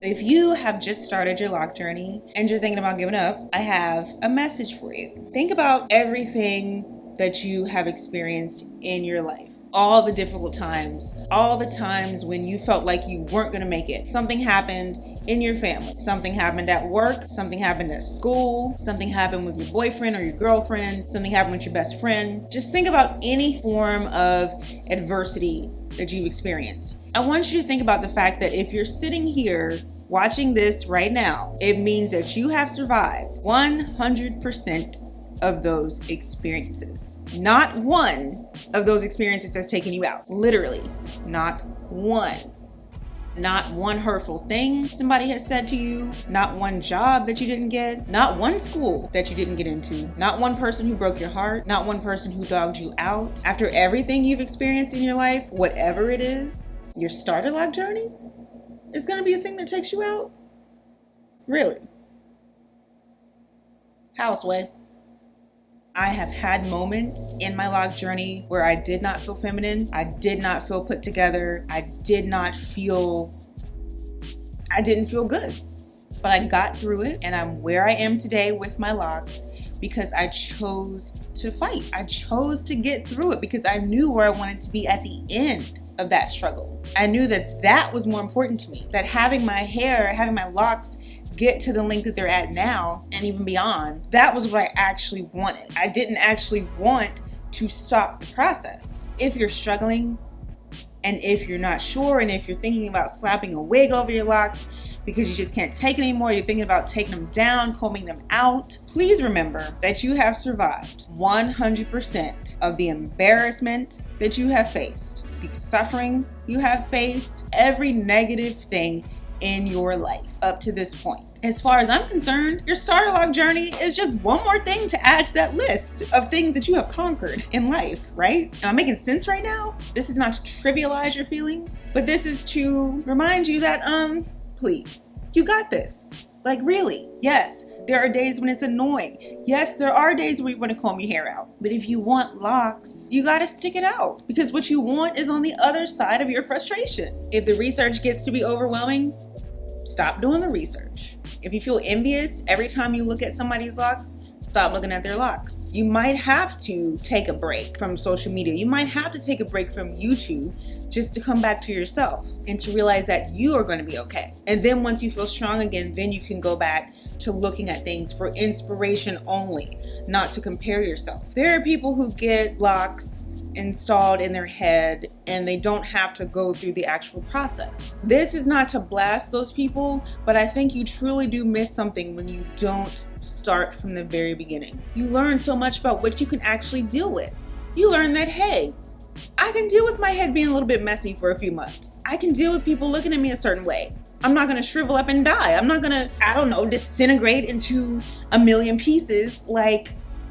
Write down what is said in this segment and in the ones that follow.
If you have just started your lock journey and you're thinking about giving up, I have a message for you. Think about everything that you have experienced in your life. All the difficult times, all the times when you felt like you weren't going to make it. Something happened in your family, something happened at work, something happened at school, something happened with your boyfriend or your girlfriend, something happened with your best friend. Just think about any form of adversity that you've experienced. I want you to think about the fact that if you're sitting here watching this right now, it means that you have survived 100% of those experiences. Not one of those experiences has taken you out. Literally, not one. Not one hurtful thing somebody has said to you, not one job that you didn't get, not one school that you didn't get into, not one person who broke your heart, not one person who dogged you out. After everything you've experienced in your life, whatever it is, your starter lock journey is gonna be a thing that takes you out? Really? Houseway. I have had moments in my lock journey where I did not feel feminine. I did not feel put together. I didn't feel good. But I got through it, and I'm where I am today with my locks because I chose to fight. I chose to get through it because I knew where I wanted to be at the end of that struggle. I knew that that was more important to me, that having my hair, having my locks get to the length that they're at now and even beyond, that was what I actually wanted. I didn't actually want to stop the process. If you're struggling and if you're not sure and if you're thinking about slapping a wig over your locks because you just can't take it anymore, you're thinking about taking them down, combing them out, please remember that you have survived 100% of the embarrassment that you have faced, the suffering you have faced, every negative thing in your life up to this point. As far as I'm concerned, your starter lock journey is just one more thing to add to that list of things that you have conquered in life, right? Am I making sense right now? This is not to trivialize your feelings, but this is to remind you that, please, you got this. Like, really, yes, there are days when it's annoying. Yes, there are days where you want to comb your hair out. But if you want locks, you got to stick it out because what you want is on the other side of your frustration. If the research gets to be overwhelming, stop doing the research. If you feel envious every time you look at somebody's locks, stop looking at their locks. You might have to take a break from social media. You might have to take a break from YouTube just to come back to yourself and to realize that you are going to be okay. And then once you feel strong again, then you can go back to looking at things for inspiration only, not to compare yourself. There are people who get locks installed in their head and they don't have to go through the actual process. This is not to blast those people, but I think you truly do miss something when you don't start from the very beginning. You learn so much about what you can actually deal with. You learn that, hey, I can deal with my head being a little bit messy for a few months. I can deal with people looking at me a certain way. I'm not gonna shrivel up and die. I'm not gonna, disintegrate into a million pieces like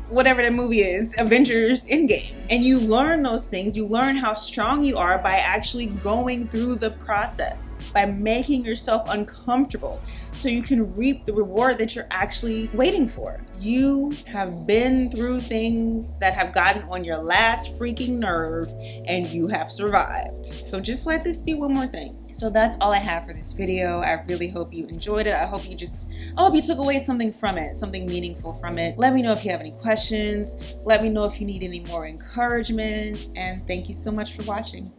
whatever the movie is, Avengers Endgame. And you learn those things. You learn how strong you are by actually going through the process, by making yourself uncomfortable so you can reap the reward that you're actually waiting for. You have been through things that have gotten on your last freaking nerve and you have survived. So just let this be one more thing. So that's all I have for this video. I really hope you enjoyed it. I hope you took away something from it, something meaningful from it. Let me know if you have any questions. Let me know if you need any more encouragement. And thank you so much for watching.